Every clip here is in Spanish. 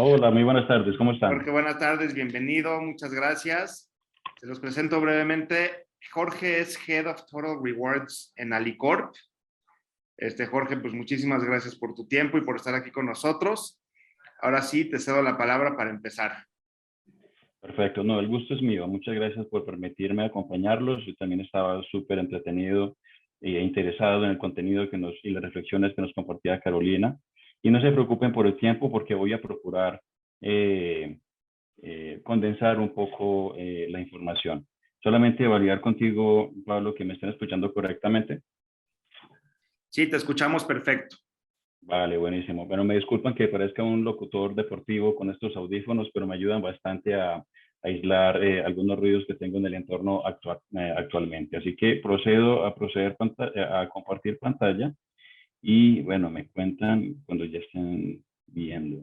Hola, muy buenas tardes, ¿cómo están? Jorge, buenas tardes, bienvenido, muchas gracias. Se los presento brevemente. Jorge es Head of Total Rewards en Alicorp. Jorge, pues muchísimas gracias por tu tiempo y por estar aquí con nosotros. Ahora sí, te cedo la palabra para empezar. Perfecto, no, el gusto es mío. Muchas gracias por permitirme acompañarlos. Yo también estaba súper entretenido e interesado en el contenido y las reflexiones que nos compartía Carolina. Y no se preocupen por el tiempo porque voy a procurar eh, condensar un poco la información. Solamente validar contigo, Pablo, que me estén escuchando correctamente. Sí, te escuchamos perfecto. Vale, buenísimo. Bueno, me disculpan que parezca un locutor deportivo con estos audífonos, pero me ayudan bastante a aislar algunos ruidos que tengo en el entorno actualmente. Así que procedo a a compartir pantalla y bueno, me cuentan cuando ya estén viendo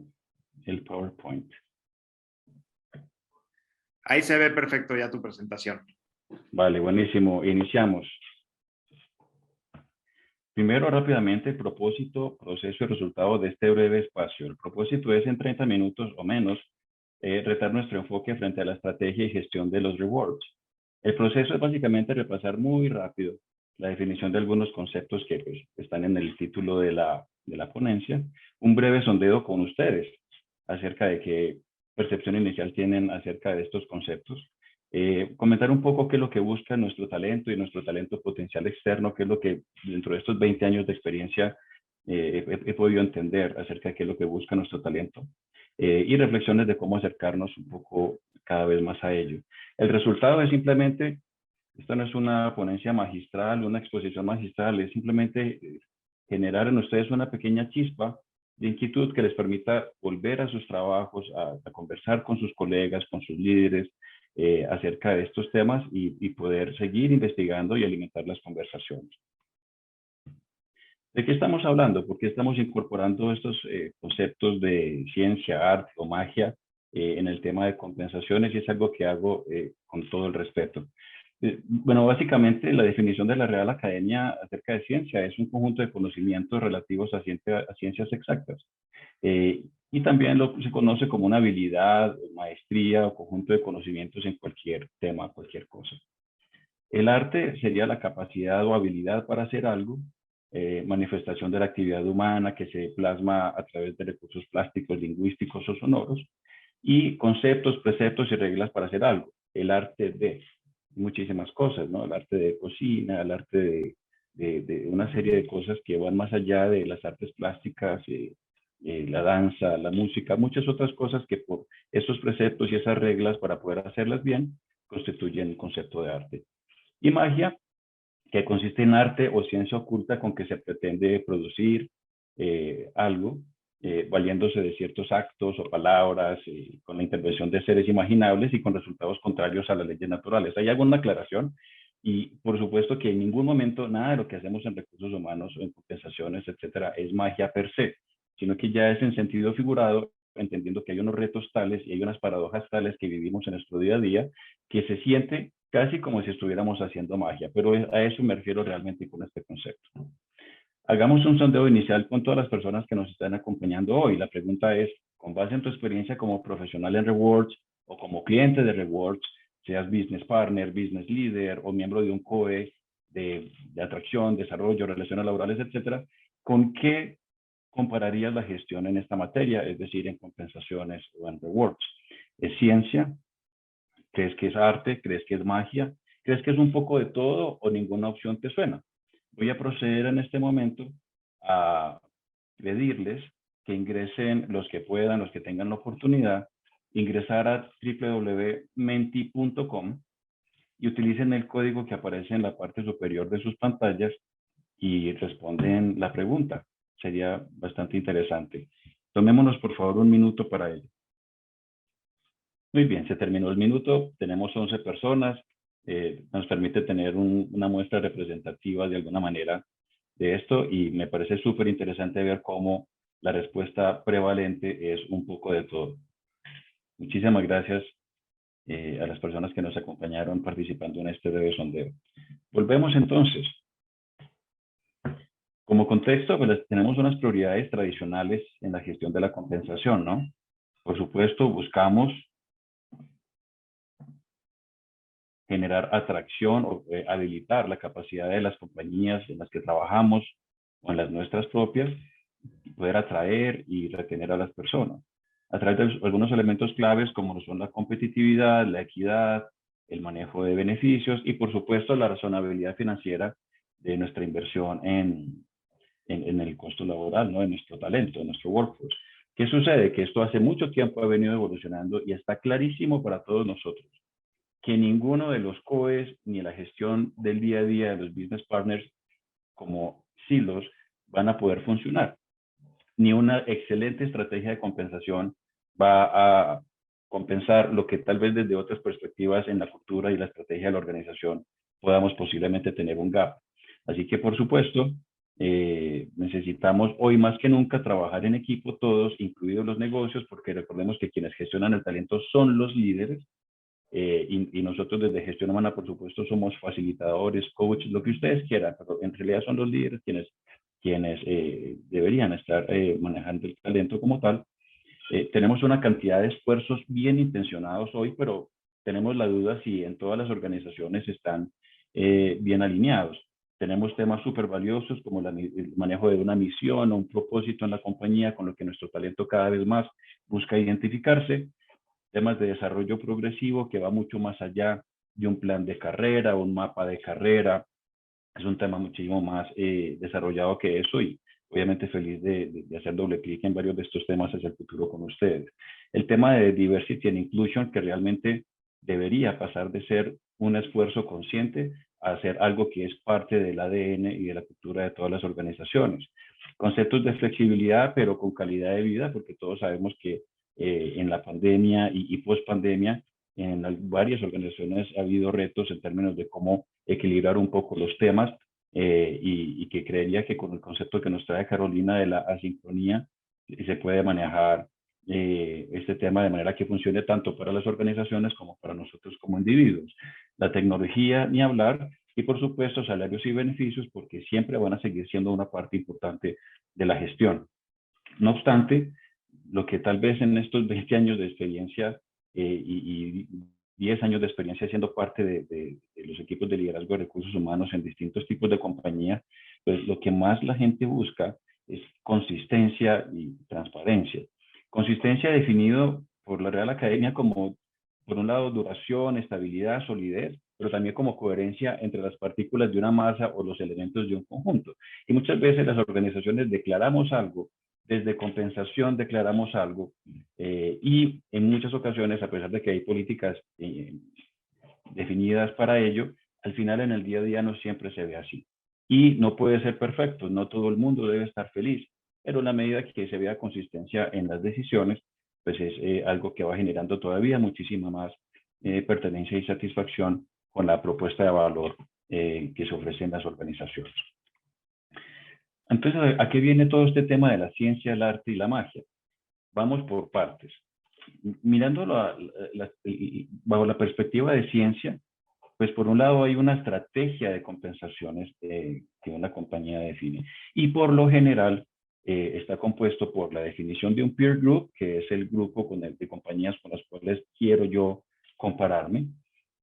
el PowerPoint. Ahí se ve perfecto ya tu presentación. Vale, buenísimo. Iniciamos. Primero, rápidamente, el propósito, proceso y resultado de este breve espacio. El propósito es en 30 minutos o menos retar nuestro enfoque frente a la estrategia y gestión de los rewards. El proceso es básicamente repasar muy rápido la definición de algunos conceptos que pues, están en el título de la ponencia, un breve sondeo con ustedes acerca de qué percepción inicial tienen acerca de estos conceptos, comentar un poco qué es lo que busca nuestro talento y nuestro talento potencial externo, qué es lo que dentro de estos 20 años de experiencia he podido entender acerca de qué es lo que busca nuestro talento y reflexiones de cómo acercarnos un poco cada vez más a ello. El resultado es simplemente, esto no es una ponencia magistral, una exposición magistral, es simplemente generar en ustedes una pequeña chispa de inquietud que les permita volver a sus trabajos, a conversar con sus colegas, con sus líderes, acerca de estos temas y poder seguir investigando y alimentar las conversaciones. ¿De qué estamos hablando? ¿Por qué estamos incorporando estos conceptos de ciencia, arte o magia en el tema de compensaciones? Y es algo que hago con todo el respeto. Bueno, básicamente la definición de la Real Academia acerca de ciencia es un conjunto de conocimientos relativos a ciencias exactas. Y también se conoce como una habilidad, maestría o conjunto de conocimientos en cualquier tema, cualquier cosa. El arte sería la capacidad o habilidad para hacer algo, manifestación de la actividad humana que se plasma a través de recursos plásticos, lingüísticos o sonoros, y conceptos, preceptos y reglas para hacer algo. El arte de muchísimas cosas, ¿no? El arte de cocina, el arte de una serie de cosas que van más allá de las artes plásticas, la danza, la música, muchas otras cosas que por esos preceptos y esas reglas para poder hacerlas bien constituyen el concepto de arte. Y magia, que consiste en arte o ciencia oculta con que se pretende producir algo, valiéndose de ciertos actos o palabras, con la intervención de seres imaginables y con resultados contrarios a las leyes naturales. ¿Hay alguna aclaración? Y por supuesto que en ningún momento nada de lo que hacemos en recursos humanos o en compensaciones, etcétera, es magia per se, sino que ya es en sentido figurado, entendiendo que hay unos retos tales y hay unas paradojas tales que vivimos en nuestro día a día, que se siente casi como si estuviéramos haciendo magia, pero a eso me refiero realmente con este concepto. Hagamos un sondeo inicial con todas las personas que nos están acompañando hoy. La pregunta es, con base en tu experiencia como profesional en Rewards o como cliente de Rewards, seas business partner, business leader o miembro de un COE de atracción, desarrollo, relaciones laborales, etcétera, ¿con qué compararías la gestión en esta materia, es decir, en compensaciones o en Rewards? ¿Es ciencia? ¿Crees que es arte? ¿Crees que es magia? ¿Crees que es un poco de todo o ninguna opción te suena? Voy a proceder en este momento a pedirles que ingresen los que puedan, los que tengan la oportunidad, ingresar a www.menti.com y utilicen el código que aparece en la parte superior de sus pantallas y responden la pregunta. Sería bastante interesante. Tomémonos por favor un minuto para ello. Muy bien, se terminó el minuto, tenemos 11 personas, nos permite tener una muestra representativa de alguna manera de esto y me parece súper interesante ver cómo la respuesta prevalente es un poco de todo. Muchísimas gracias a las personas que nos acompañaron participando en este breve sondeo. Volvemos entonces. Como contexto, pues tenemos unas prioridades tradicionales en la gestión de la compensación, ¿no? Por supuesto, buscamos generar atracción o habilitar la capacidad de las compañías en las que trabajamos o en las nuestras propias, y poder atraer y retener a las personas a través de algunos elementos claves como son la competitividad, la equidad, el manejo de beneficios y por supuesto la razonabilidad financiera de nuestra inversión en el costo laboral, ¿no? En nuestro talento, en nuestro workforce. ¿Qué sucede? Que esto hace mucho tiempo ha venido evolucionando y está clarísimo para todos nosotros que ninguno de los COEs ni la gestión del día a día de los business partners como silos van a poder funcionar. Ni una excelente estrategia de compensación va a compensar lo que tal vez desde otras perspectivas en la cultura y la estrategia de la organización podamos posiblemente tener un gap. Así que, por supuesto, necesitamos hoy más que nunca trabajar en equipo todos, incluidos los negocios, porque recordemos que quienes gestionan el talento son los líderes, y nosotros desde Gestión Humana, por supuesto, somos facilitadores, coaches, lo que ustedes quieran, pero en realidad son los líderes quienes deberían estar manejando el talento como tal. Tenemos una cantidad de esfuerzos bien intencionados hoy, pero tenemos la duda si en todas las organizaciones están bien alineados. Tenemos temas súper valiosos como el manejo de una misión o un propósito en la compañía con lo que nuestro talento cada vez más busca identificarse. Temas de desarrollo progresivo que va mucho más allá de un plan de carrera, un mapa de carrera. Es un tema muchísimo más desarrollado que eso y obviamente feliz de hacer doble clic en varios de estos temas hacia el futuro con ustedes. El tema de diversity and inclusion, que realmente debería pasar de ser un esfuerzo consciente a ser algo que es parte del ADN y de la cultura de todas las organizaciones. Conceptos de flexibilidad, pero con calidad de vida, porque todos sabemos que en la pandemia y post pandemia, en varias organizaciones ha habido retos en términos de cómo equilibrar un poco los temas y que creería que con el concepto que nos trae Carolina de la asincronía se puede manejar este tema de manera que funcione tanto para las organizaciones como para nosotros como individuos. La tecnología, ni hablar, y por supuesto salarios y beneficios, porque siempre van a seguir siendo una parte importante de la gestión. No obstante, lo que tal vez en estos 20 años de experiencia y 10 años de experiencia siendo parte de los equipos de liderazgo de recursos humanos en distintos tipos de compañía, pues lo que más la gente busca es consistencia y transparencia. Consistencia definido por la Real Academia como, por un lado, duración, estabilidad, solidez, pero también como coherencia entre las partículas de una masa o los elementos de un conjunto. Y muchas veces las organizaciones declaramos algo, desde compensación declaramos algo, y en muchas ocasiones, a pesar de que hay políticas definidas para ello, al final en el día a día no siempre se ve así. Y no puede ser perfecto, no todo el mundo debe estar feliz, pero en la medida que se vea consistencia en las decisiones, pues es algo que va generando todavía muchísima más pertenencia y satisfacción con la propuesta de valor que se ofrece en las organizaciones. Entonces, ¿a qué viene todo este tema de la ciencia, el arte y la magia? Vamos por partes. Mirándolo bajo la perspectiva de ciencia, pues por un lado hay una estrategia de compensaciones que una compañía define. Y por lo general está compuesto por la definición de un peer group, que es el grupo de compañías con las cuales quiero yo compararme,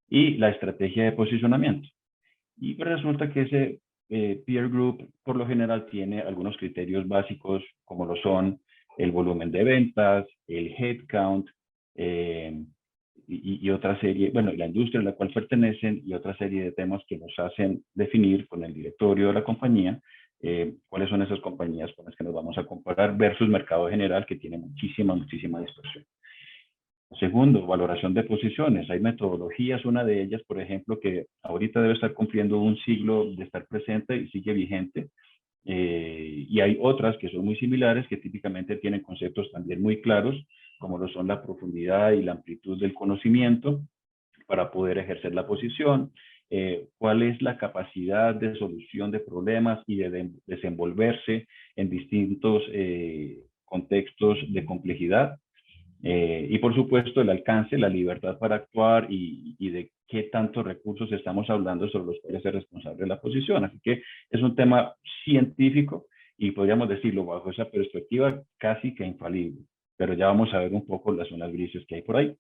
y la estrategia de posicionamiento. Y resulta que ese peer group por lo general tiene algunos criterios básicos como lo son el volumen de ventas, el headcount y otra serie, bueno, la industria a la cual pertenecen y otra serie de temas que nos hacen definir con el directorio de la compañía cuáles son esas compañías con las que nos vamos a comparar versus mercado general que tiene muchísima dispersión. Segundo, valoración de posiciones. Hay metodologías, una de ellas, por ejemplo, que ahorita debe estar cumpliendo un siglo de estar presente y sigue vigente. Y hay otras que son muy similares, que típicamente tienen conceptos también muy claros, como lo son la profundidad y la amplitud del conocimiento para poder ejercer la posición, cuál es la capacidad de solución de problemas y de desenvolverse en distintos contextos de complejidad. Y por supuesto el alcance, la libertad para actuar y de qué tantos recursos estamos hablando sobre los cuales es responsable la posición. Así que es un tema científico y podríamos decirlo bajo esa perspectiva casi que infalible. pero ya vamos a ver un poco las zonas grises que hay por ahí.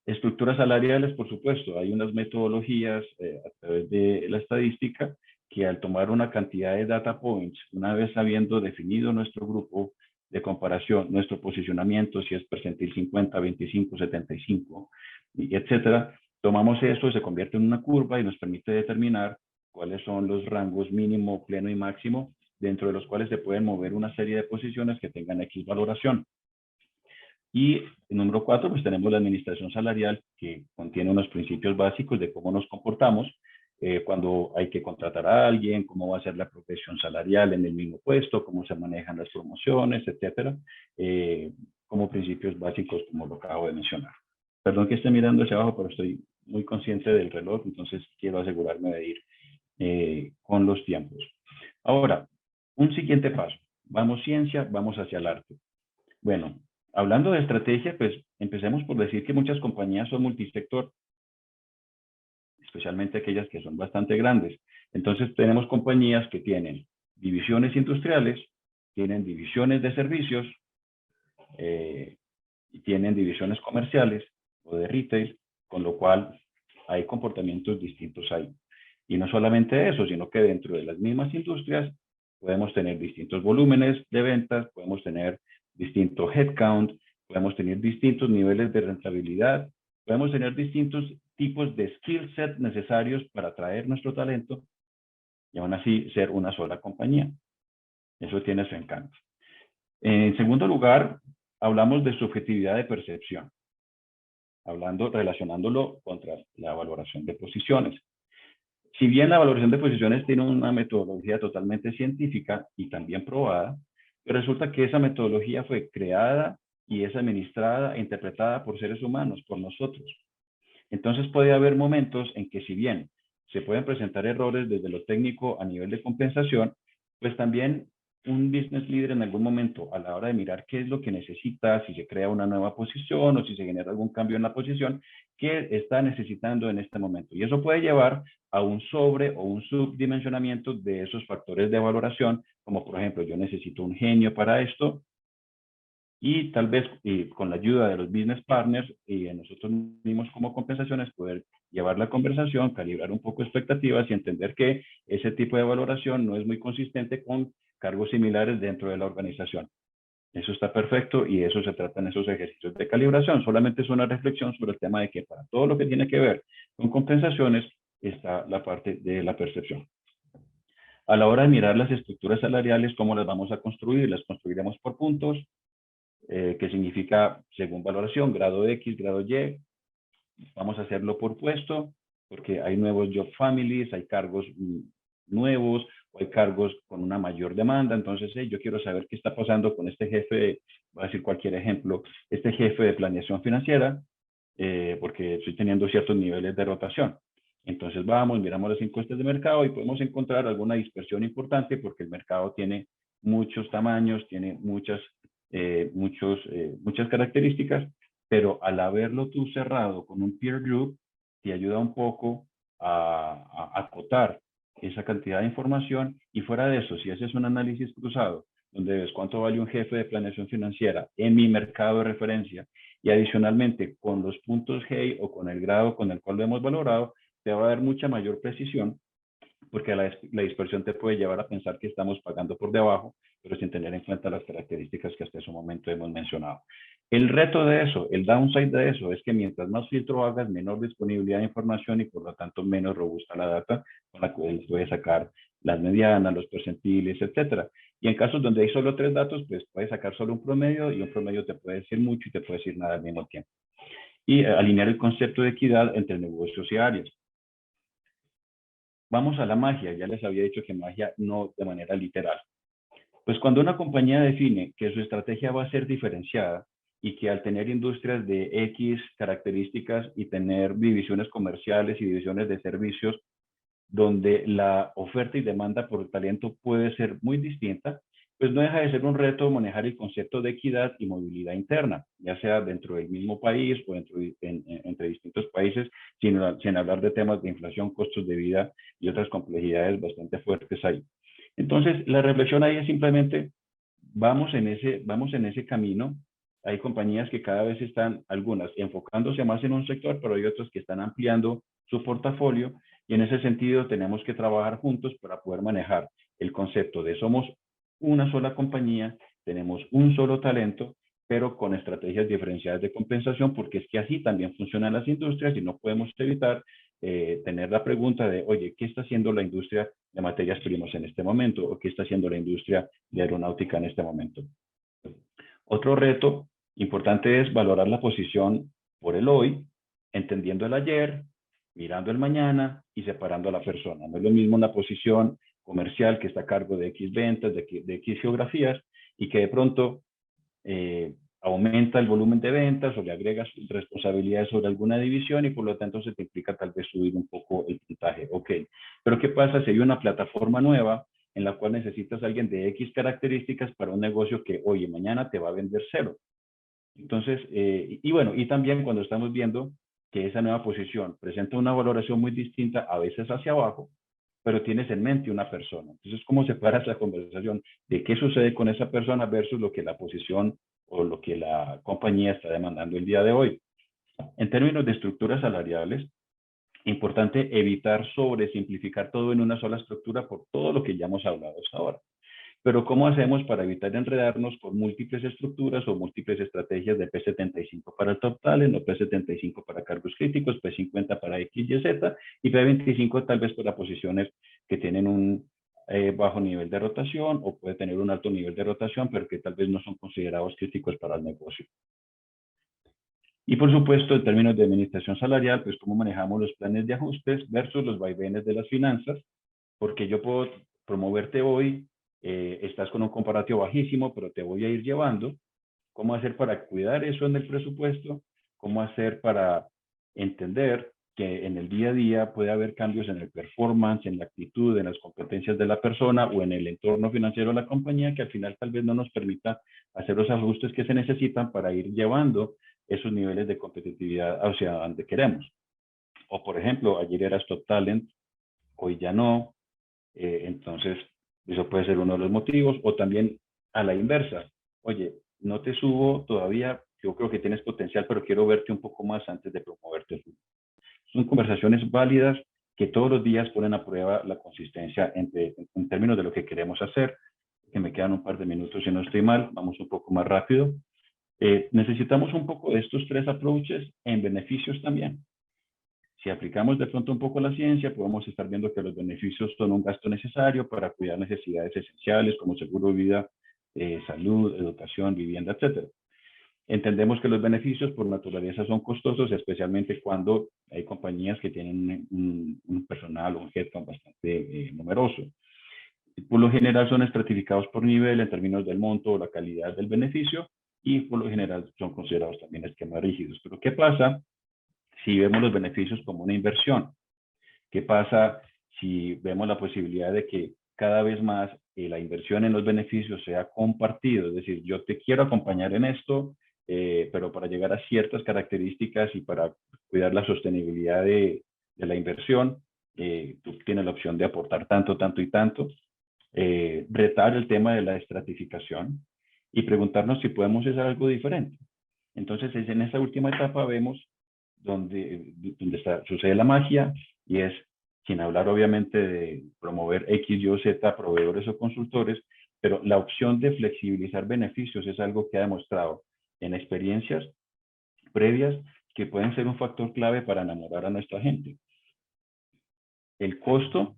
Estructuras salariales, por supuesto, hay unas metodologías a través de la estadística que al tomar una cantidad de data points, una vez habiendo definido nuestro grupo de comparación, nuestro posicionamiento, si es percentil 50, 25, 75, y etcétera, tomamos eso, se convierte en una curva y nos permite determinar cuáles son los rangos mínimo, pleno y máximo, dentro de los cuales se pueden mover una serie de posiciones que tengan X valoración. Y el número 4, pues tenemos la administración salarial, que contiene unos principios básicos de cómo nos comportamos cuando hay que contratar a alguien, cómo va a ser la progresión salarial en el mismo puesto, cómo se manejan las promociones, etcétera, como principios básicos, como lo acabo de mencionar. Perdón que esté mirando hacia abajo, pero estoy muy consciente del reloj, entonces quiero asegurarme de ir con los tiempos. Ahora, un siguiente paso. Vamos ciencia, vamos hacia el arte. Bueno, hablando de estrategia, pues empecemos por decir que muchas compañías son multisector, especialmente aquellas que son bastante grandes. Entonces tenemos compañías que tienen divisiones industriales, tienen divisiones de servicios, y tienen divisiones comerciales o de retail, con lo cual hay comportamientos distintos ahí. Y no solamente eso, sino que dentro de las mismas industrias podemos tener distintos volúmenes de ventas, podemos tener distinto headcount, podemos tener distintos niveles de rentabilidad, podemos tener distintos tipos de skill set necesarios para atraer nuestro talento y aún así ser una sola compañía. Eso tiene su encanto. En segundo lugar, hablamos de subjetividad de percepción, relacionándolo contra la valoración de posiciones. Si bien la valoración de posiciones tiene una metodología totalmente científica y también probada, pero resulta que esa metodología fue creada y es administrada e interpretada por seres humanos, por nosotros. Entonces puede haber momentos en que si bien se pueden presentar errores desde lo técnico a nivel de compensación, pues también un business leader en algún momento a la hora de mirar qué es lo que necesita, si se crea una nueva posición o si se genera algún cambio en la posición, qué está necesitando en este momento. Y eso puede llevar a un sobre o un subdimensionamiento de esos factores de valoración, como por ejemplo, yo necesito un genio para esto, y tal vez con la ayuda de los business partners y de nosotros mismos como compensaciones poder llevar la conversación, calibrar un poco expectativas y entender que ese tipo de valoración no es muy consistente con cargos similares dentro de la organización. Eso está perfecto y eso se trata en esos ejercicios de calibración. Solamente es una reflexión sobre el tema de que para todo lo que tiene que ver con compensaciones está la parte de la percepción. A la hora de mirar las estructuras salariales, ¿cómo las vamos a construir? Las construiremos por puntos, que significa según valoración, grado X, grado Y. Vamos a hacerlo por puesto, porque hay nuevos job families, hay cargos nuevos, o hay cargos con una mayor demanda. Entonces, yo quiero saber qué está pasando con este jefe, voy a decir cualquier ejemplo, este jefe de planeación financiera, porque estoy teniendo ciertos niveles de rotación. Entonces vamos, miramos las encuestas de mercado y podemos encontrar alguna dispersión importante porque el mercado tiene muchos tamaños, tiene muchas características, pero al haberlo tú cerrado con un peer group, te ayuda un poco a acotar esa cantidad de información. Y fuera de eso, si haces un análisis cruzado, donde ves cuánto vale un jefe de planeación financiera en mi mercado de referencia, y adicionalmente con los puntos G o con el grado con el cual lo hemos valorado, te va a dar mucha mayor precisión, porque la dispersión te puede llevar a pensar que estamos pagando por debajo, pero sin tener en cuenta las características que hasta ese momento hemos mencionado. El reto de eso, el downside de eso, es que mientras más filtro hagas, menor disponibilidad de información y por lo tanto menos robusta la data con la que puedes sacar las medianas, los percentiles, etcétera. Y en casos donde hay solo 3 datos, pues puedes sacar solo un promedio y un promedio te puede decir mucho y te puede decir nada al mismo tiempo. Y alinear el concepto de equidad entre negocios y áreas. Vamos a la magia, ya les había dicho que magia no de manera literal. Pues cuando una compañía define que su estrategia va a ser diferenciada y que al tener industrias de X características y tener divisiones comerciales y divisiones de servicios donde la oferta y demanda por el talento puede ser muy distinta, pues no deja de ser un reto manejar el concepto de equidad y movilidad interna, ya sea dentro del mismo país o entre distintos países, sin hablar de temas de inflación, costos de vida y otras complejidades bastante fuertes ahí. Entonces, la reflexión ahí es simplemente, vamos en ese camino, hay compañías que cada vez están, algunas enfocándose más en un sector, pero hay otras que están ampliando su portafolio, y en ese sentido tenemos que trabajar juntos para poder manejar el concepto de somos una sola compañía, tenemos un solo talento, pero con estrategias diferenciadas de compensación, porque es que así también funcionan las industrias y no podemos evitar tener la pregunta de, oye, ¿qué está haciendo la industria de materias primas en este momento? ¿O qué está haciendo la industria de aeronáutica en este momento? Otro reto importante es valorar la posición por el hoy, entendiendo el ayer, mirando el mañana y separando a la persona. No es lo mismo una posición comercial que está a cargo de X ventas, de X geografías, y que de pronto aumenta el volumen de ventas o le agregas responsabilidades sobre alguna división y por lo tanto se te implica tal vez subir un poco el puntaje. Ok, pero ¿qué pasa si hay una plataforma nueva en la cual necesitas a alguien de X características para un negocio que hoy y mañana te va a vender cero? Entonces, y bueno, y también cuando estamos viendo que esa nueva posición presenta una valoración muy distinta, a veces hacia abajo, pero tienes en mente una persona. Entonces, ¿cómo separas la conversación de qué sucede con esa persona versus lo que la posición o lo que la compañía está demandando el día de hoy? En términos de estructuras salariales, importante evitar sobresimplificar todo en una sola estructura por todo lo que ya hemos hablado hasta ahora. Pero ¿cómo hacemos para evitar enredarnos con múltiples estructuras o múltiples estrategias de P75 para el top talent, o P75 para cargos críticos, P50 para X, Y, Z, y P25 tal vez para posiciones que tienen un bajo nivel de rotación o puede tener un alto nivel de rotación, pero que tal vez no son considerados críticos para el negocio? Y por supuesto, en términos de administración salarial, pues cómo manejamos los planes de ajustes versus los vaivenes de las finanzas, porque yo puedo promoverte hoy, estás con un comparativo bajísimo, pero te voy a ir llevando. ¿Cómo hacer para cuidar eso en el presupuesto? ¿Cómo hacer para entender que en el día a día puede haber cambios en el performance, en la actitud, en las competencias de la persona o en el entorno financiero de la compañía que al final tal vez no nos permita hacer los ajustes que se necesitan para ir llevando esos niveles de competitividad hacia donde queremos? O por ejemplo, ayer eras top talent, hoy ya no, entonces eso puede ser uno de los motivos. O también a la inversa, oye, no te subo todavía, yo creo que tienes potencial, pero quiero verte un poco más antes de promoverte. Son conversaciones válidas que todos los días ponen a prueba la consistencia en términos de lo que queremos hacer. Que me quedan un par de minutos si no estoy mal, vamos un poco más rápido. Necesitamos un poco de estos tres approaches en beneficios también. Si aplicamos de pronto un poco la ciencia, podemos estar viendo que los beneficios son un gasto necesario para cuidar necesidades esenciales como seguro de vida, salud, educación, vivienda, etc. Entendemos que los beneficios por naturaleza son costosos, especialmente cuando hay compañías que tienen un personal o un headcount bastante numeroso. Por lo general son estratificados por nivel en términos del monto o la calidad del beneficio y por lo general son considerados también esquemas rígidos. Pero ¿qué pasa si vemos los beneficios como una inversión? ¿Qué pasa si vemos la posibilidad de que cada vez más la inversión en los beneficios sea compartido? Es decir, yo te quiero acompañar en esto, pero para llegar a ciertas características y para cuidar la sostenibilidad de la inversión, tú tienes la opción de aportar tanto, tanto y tanto. Retar el tema de la estratificación y preguntarnos si podemos hacer algo diferente. Entonces, en esta última etapa vemos donde sucede la magia, y es, sin hablar obviamente de promover X, Y o Z, proveedores o consultores, pero la opción de flexibilizar beneficios es algo que ha demostrado en experiencias previas que pueden ser un factor clave para enamorar a nuestra gente. El costo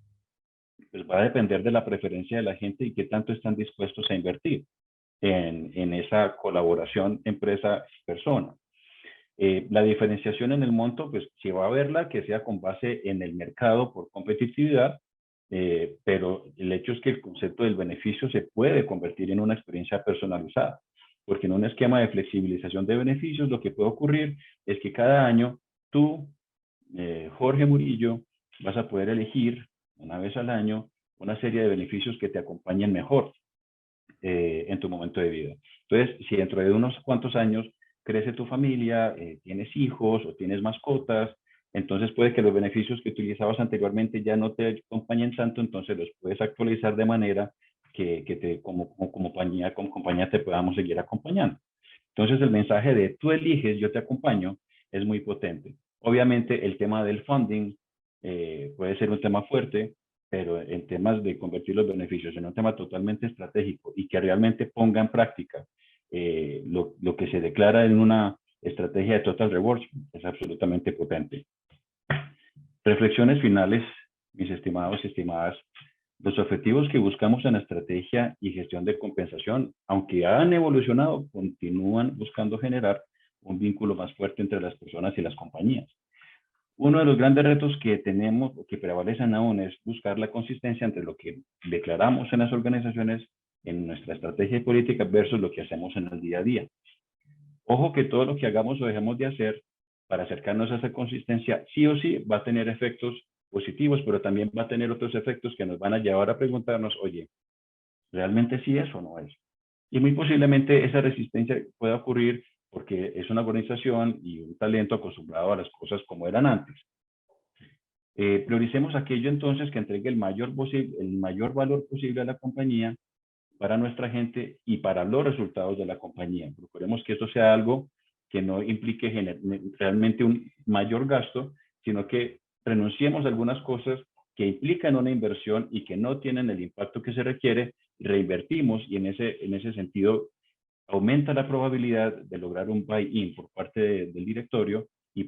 pues, va a depender de la preferencia de la gente y qué tanto están dispuestos a invertir en esa colaboración empresa-persona. La diferenciación en el monto, pues si va a haberla, que sea con base en el mercado por competitividad, pero el hecho es que el concepto del beneficio se puede convertir en una experiencia personalizada, porque en un esquema de flexibilización de beneficios lo que puede ocurrir es que cada año tú, Jorge Murillo, vas a poder elegir una vez al año una serie de beneficios que te acompañen mejor en tu momento de vida. Entonces, si dentro de unos cuantos años crece tu familia, tienes hijos o tienes mascotas, entonces puede que los beneficios que utilizabas anteriormente ya no te acompañen tanto, entonces los puedes actualizar de manera que como compañía te podamos seguir acompañando. Entonces el mensaje de tú eliges, yo te acompaño, es muy potente. Obviamente el tema del funding puede ser un tema fuerte, pero en temas de convertir los beneficios en un tema totalmente estratégico y que realmente ponga en práctica lo que se declara en una estrategia de Total Rewards es absolutamente potente. Reflexiones finales, mis estimados y estimadas. Los objetivos que buscamos en la estrategia y gestión de compensación, aunque han evolucionado, continúan buscando generar un vínculo más fuerte entre las personas y las compañías. Uno de los grandes retos que tenemos o que prevalecen aún es buscar la consistencia entre lo que declaramos en las organizaciones, en nuestra estrategia y política versus lo que hacemos en el día a día. Ojo que todo lo que hagamos o dejemos de hacer para acercarnos a esa consistencia, sí o sí va a tener efectos positivos, pero también va a tener otros efectos que nos van a llevar a preguntarnos, oye, ¿realmente sí es o no es? Y muy posiblemente esa resistencia pueda ocurrir porque es una organización y un talento acostumbrado a las cosas como eran antes. Prioricemos aquello entonces que entregue el mayor valor posible a la compañía, para nuestra gente y para los resultados de la compañía. Procuremos que esto sea algo que no implique realmente un mayor gasto, sino que renunciemos a algunas cosas que implican una inversión y que no tienen el impacto que se requiere, reinvertimos y en ese sentido aumenta la probabilidad de lograr un buy-in por parte del directorio y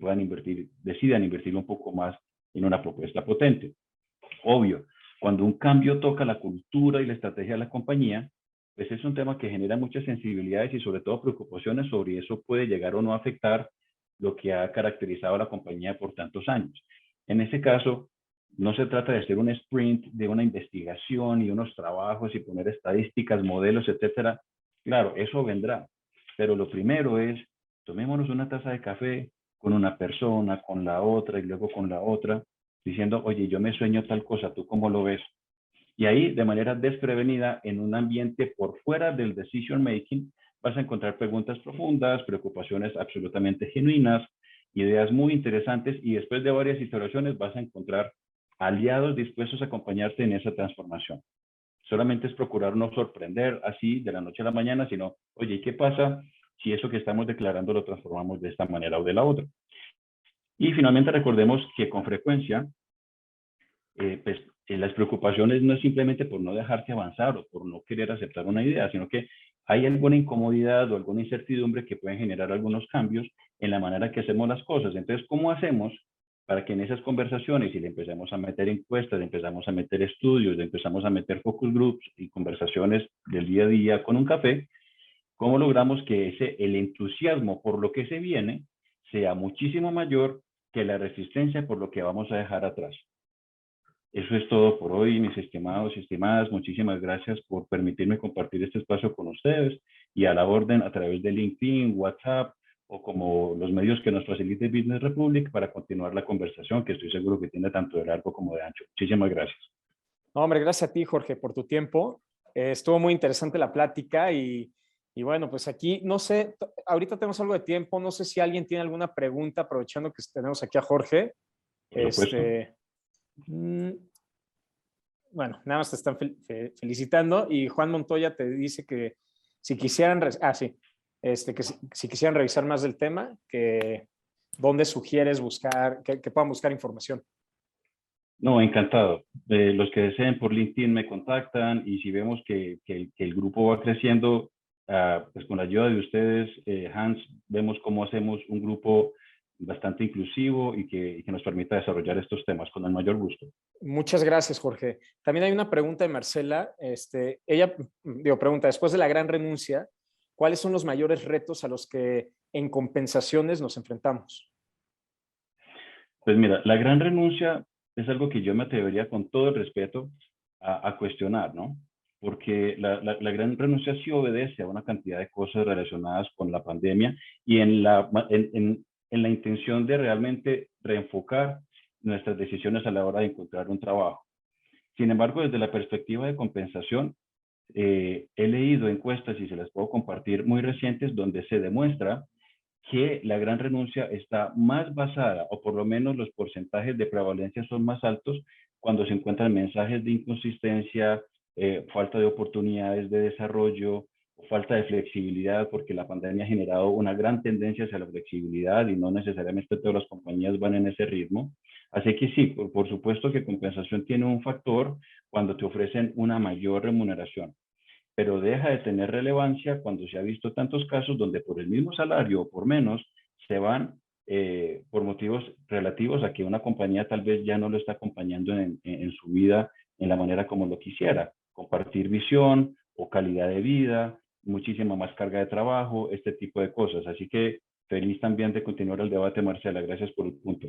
decidan invertir un poco más en una propuesta potente. Obvio, cuando un cambio toca la cultura y la estrategia de la compañía, pues es un tema que genera muchas sensibilidades y sobre todo preocupaciones sobre eso puede llegar o no a afectar lo que ha caracterizado a la compañía por tantos años. En ese caso, no se trata de hacer un sprint de una investigación y unos trabajos y poner estadísticas, modelos, etcétera. Claro, eso vendrá, pero lo primero es, tomémonos una taza de café con una persona, con la otra y luego con la otra, diciendo, oye, yo me sueño tal cosa, ¿tú cómo lo ves? Y ahí, de manera desprevenida, en un ambiente por fuera del decision making, vas a encontrar preguntas profundas, preocupaciones absolutamente genuinas, ideas muy interesantes y después de varias iteraciones vas a encontrar aliados dispuestos a acompañarte en esa transformación. Solamente es procurar no sorprender así de la noche a la mañana, sino, oye, ¿qué pasa si eso que estamos declarando lo transformamos de esta manera o de la otra? Y finalmente recordemos que con frecuencia las preocupaciones no es simplemente por no dejarse avanzar o por no querer aceptar una idea, sino que hay alguna incomodidad o alguna incertidumbre que pueden generar algunos cambios en la manera que hacemos las cosas. Entonces, ¿cómo hacemos para que en esas conversaciones, si le empezamos a meter encuestas, le empezamos a meter estudios, le empezamos a meter focus groups y conversaciones del día a día con un café, cómo logramos que el entusiasmo por lo que se viene sea muchísimo mayor que la resistencia por lo que vamos a dejar atrás? Eso es todo por hoy, mis estimados y estimadas. Muchísimas gracias por permitirme compartir este espacio con ustedes y a la orden a través de LinkedIn, WhatsApp o como los medios que nos facilite Business Republic para continuar la conversación que estoy seguro que tiene tanto de largo como de ancho. Muchísimas gracias. No, hombre, gracias a ti, Jorge, por tu tiempo. Estuvo muy interesante la plática y bueno, pues aquí, no sé, ahorita tenemos algo de tiempo, no sé si alguien tiene alguna pregunta, aprovechando que tenemos aquí a Jorge. Por supuesto. Bueno, nada más te están felicitando y Juan Montoya te dice que si quisieran, si quisieran revisar más del tema, que dónde sugieres buscar, que puedan buscar información. No, encantado. Los que deseen por LinkedIn me contactan y si vemos que el grupo va creciendo, pues con la ayuda de ustedes, Hans, vemos cómo hacemos un grupo bastante inclusivo y que nos permita desarrollar estos temas con el mayor gusto. Muchas gracias, Jorge. También hay una pregunta de Marcela. Ella pregunta, después de la gran renuncia, ¿cuáles son los mayores retos a los que en compensaciones nos enfrentamos? Pues mira, la gran renuncia es algo que yo me atrevería con todo el respeto a cuestionar, ¿no? Porque la gran renuncia sí obedece a una cantidad de cosas relacionadas con la pandemia y en la intención de realmente reenfocar nuestras decisiones a la hora de encontrar un trabajo. Sin embargo, desde la perspectiva de compensación, he leído encuestas y se las puedo compartir muy recientes donde se demuestra que la gran renuncia está más basada, o por lo menos los porcentajes de prevalencia son más altos cuando se encuentran mensajes de inconsistencia, falta de oportunidades de desarrollo, o falta de flexibilidad, porque la pandemia ha generado una gran tendencia hacia la flexibilidad y no necesariamente todas las compañías van en ese ritmo. Así que sí, por supuesto que compensación tiene un factor cuando te ofrecen una mayor remuneración, pero deja de tener relevancia cuando se ha visto tantos casos donde por el mismo salario o por menos se van por motivos relativos a que una compañía tal vez ya no lo está acompañando en su vida en la manera como lo quisiera. Compartir visión o calidad de vida, muchísima más carga de trabajo, este tipo de cosas. Así que feliz también de continuar el debate, Marcela. Gracias por el punto.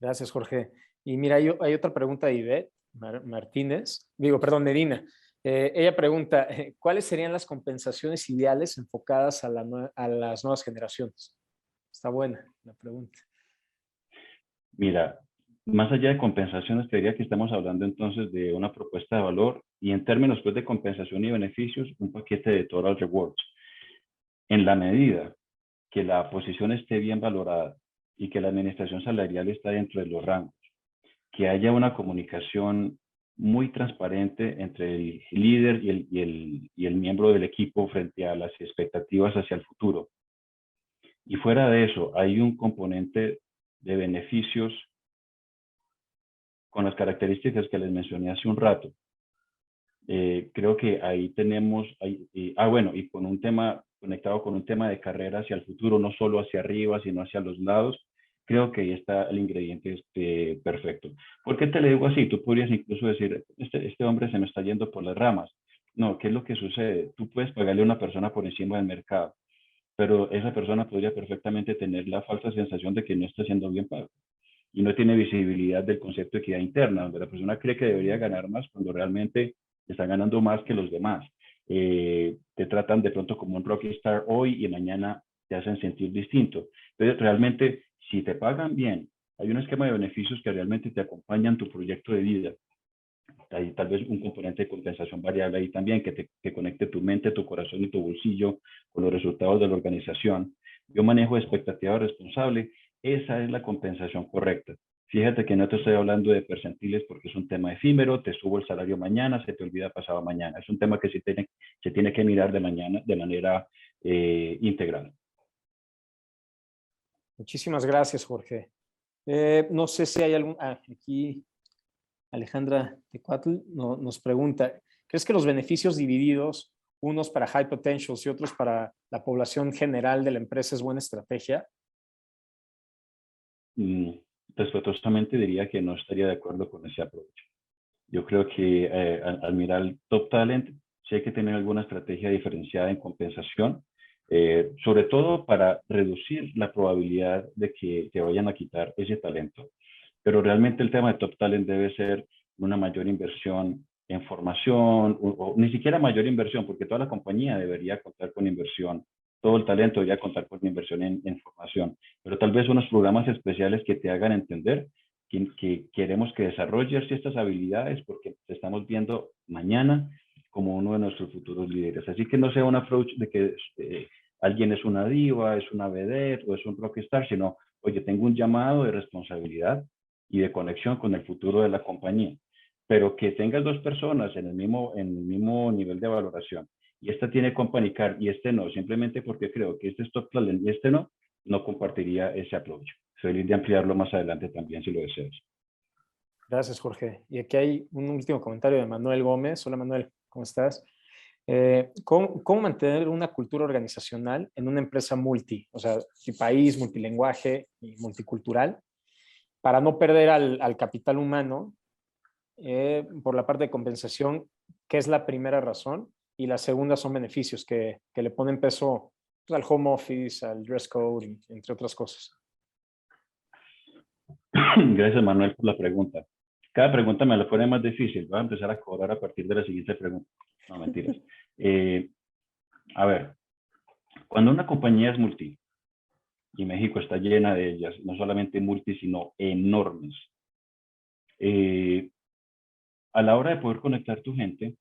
Gracias, Jorge. Y mira, hay otra pregunta de Ivette Martínez, perdón, Medina. Ella pregunta, ¿cuáles serían las compensaciones ideales enfocadas a las nuevas generaciones? Está buena la pregunta. Mira, más allá de compensaciones, te diría que estamos hablando entonces de una propuesta de valor y en términos pues, de compensación y beneficios, un paquete de Total Rewards. En la medida que la posición esté bien valorada y que la administración salarial está dentro de los rangos, que haya una comunicación muy transparente entre el líder y el miembro del equipo frente a las expectativas hacia el futuro. Y fuera de eso, hay un componente de beneficios con las características que les mencioné hace un rato. Creo que ahí tenemos, bueno, y con un tema conectado con un tema de carrera hacia el futuro, no solo hacia arriba, sino hacia los lados, creo que ahí está el ingrediente perfecto. ¿Por qué te le digo así? Tú podrías incluso decir, este hombre se me está yendo por las ramas. No, ¿qué es lo que sucede? Tú puedes pagarle a una persona por encima del mercado, pero esa persona podría perfectamente tener la falsa sensación de que no está siendo bien pago y no tiene visibilidad del concepto de equidad interna, donde la persona cree que debería ganar más cuando realmente está ganando más que los demás. Te tratan de pronto como un rockstar hoy y mañana te hacen sentir distinto. Entonces, realmente, si te pagan bien, hay un esquema de beneficios que realmente te acompañan tu proyecto de vida. Hay tal vez un componente de compensación variable ahí también, que conecte tu mente, tu corazón y tu bolsillo con los resultados de la organización. Yo manejo expectativa responsable. Esa es la compensación correcta. Fíjate que no te estoy hablando de percentiles porque es un tema efímero, te subo el salario mañana, se te olvida pasado mañana. Es un tema que se tiene que mirar de manera integral. Muchísimas gracias, Jorge. No sé si hay algún... aquí Alejandra Tecuatl nos pregunta, ¿crees que los beneficios divididos, unos para high potentials y otros para la población general de la empresa, es buena estrategia? Respetuosamente diría que no estaría de acuerdo con ese approach. Yo creo que al mirar el top talent, sí hay que tener alguna estrategia diferenciada en compensación, sobre todo para reducir la probabilidad de que te vayan a quitar ese talento. Pero realmente el tema de top talent debe ser una mayor inversión en formación, o ni siquiera mayor inversión, porque toda la compañía debería contar con inversión, todo el talento debería contar con inversión en formación, pero tal vez unos programas especiales que te hagan entender que queremos que desarrolles estas habilidades porque te estamos viendo mañana como uno de nuestros futuros líderes. Así que no sea un approach de que alguien es una diva, es una vedette o es un rockstar, sino, oye, tengo un llamado de responsabilidad y de conexión con el futuro de la compañía. Pero que tengas dos personas en el mismo nivel de valoración y esta tiene company card y este no, simplemente porque creo que este es top talent y este no, no compartiría ese approach. Feliz de ampliarlo más adelante también si lo deseas. Gracias, Jorge. Y aquí hay un último comentario de Manuel Gómez. Hola, Manuel, ¿cómo estás? ¿Cómo mantener una cultura organizacional en una empresa o sea, país, multilingüe y multicultural, para no perder al capital humano por la parte de compensación, que es la primera razón, y la segunda son beneficios que le ponen peso al home office, al dress code, entre otras cosas? Gracias, Manuel, por la pregunta. Cada pregunta me la pone más difícil. Voy a empezar a cobrar a partir de la siguiente pregunta. No, mentiras. A ver, cuando una compañía es multi, y México está llena de ellas, no solamente multi, sino enormes, a la hora de poder conectar tu gente,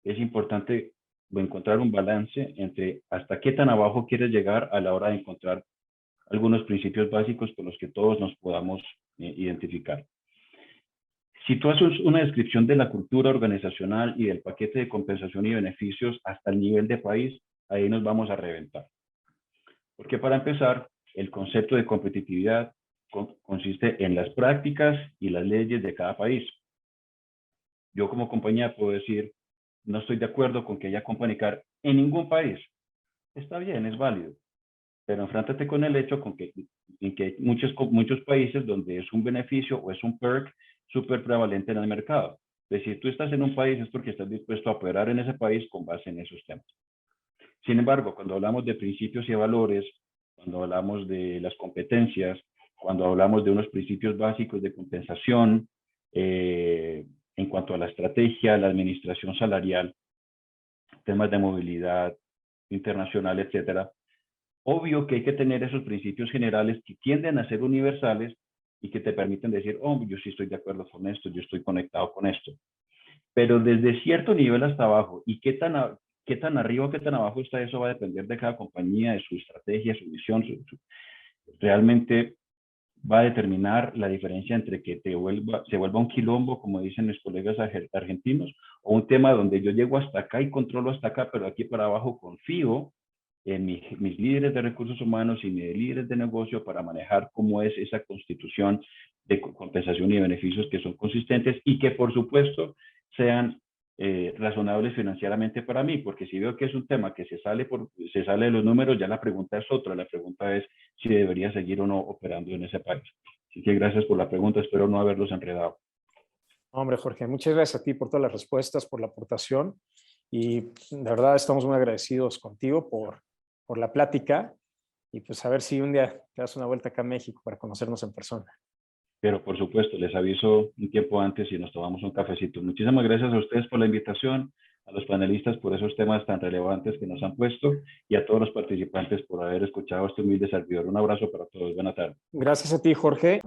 es importante encontrar un balance entre hasta qué tan abajo quieres llegar a la hora de encontrar algunos principios básicos con los que todos nos podamos identificar. Si tú haces una descripción de la cultura organizacional y del paquete de compensación y beneficios hasta el nivel de país, ahí nos vamos a reventar. Porque para empezar, el concepto de competitividad consiste en las prácticas y las leyes de cada país. Yo como compañía puedo decir, no estoy de acuerdo con que haya company car en ningún país. Está bien, es válido. Pero enfrántate con el hecho en que hay muchos países donde es un beneficio o es un perk súper prevalente en el mercado. Es decir, tú estás en un país es porque estás dispuesto a operar en ese país con base en esos temas. Sin embargo, cuando hablamos de principios y valores, cuando hablamos de las competencias, cuando hablamos de unos principios básicos de compensación, en cuanto a la estrategia, la administración salarial, temas de movilidad internacional, etcétera, obvio que hay que tener esos principios generales que tienden a ser universales y que te permiten decir, oh, yo sí estoy de acuerdo con esto, yo estoy conectado con esto. Pero desde cierto nivel hasta abajo, y qué tan arriba, qué tan abajo está eso, va a depender de cada compañía, de su estrategia, su visión. Realmente va a determinar la diferencia entre que se vuelva un quilombo, como dicen mis colegas argentinos, o un tema donde yo llego hasta acá y controlo hasta acá, pero aquí para abajo confío en mis líderes de recursos humanos y mis líderes de negocio para manejar cómo es esa constitución de compensación y beneficios que son consistentes y que por supuesto sean razonables financieramente para mí, porque si veo que es un tema que se sale de los números, ya la pregunta es otra, la pregunta es si debería seguir o no operando en ese país. Así que gracias por la pregunta, espero no haberlos enredado. Hombre, Jorge, muchas gracias a ti por todas las respuestas, por la aportación y de verdad estamos muy agradecidos contigo por la plática y pues a ver si un día te das una vuelta acá a México para conocernos en persona. Pero por supuesto, les aviso un tiempo antes y nos tomamos un cafecito. Muchísimas gracias a ustedes por la invitación, a los panelistas por esos temas tan relevantes que nos han puesto y a todos los participantes por haber escuchado este humilde servidor. Un abrazo para todos. Buenas tardes. Gracias a ti, Jorge.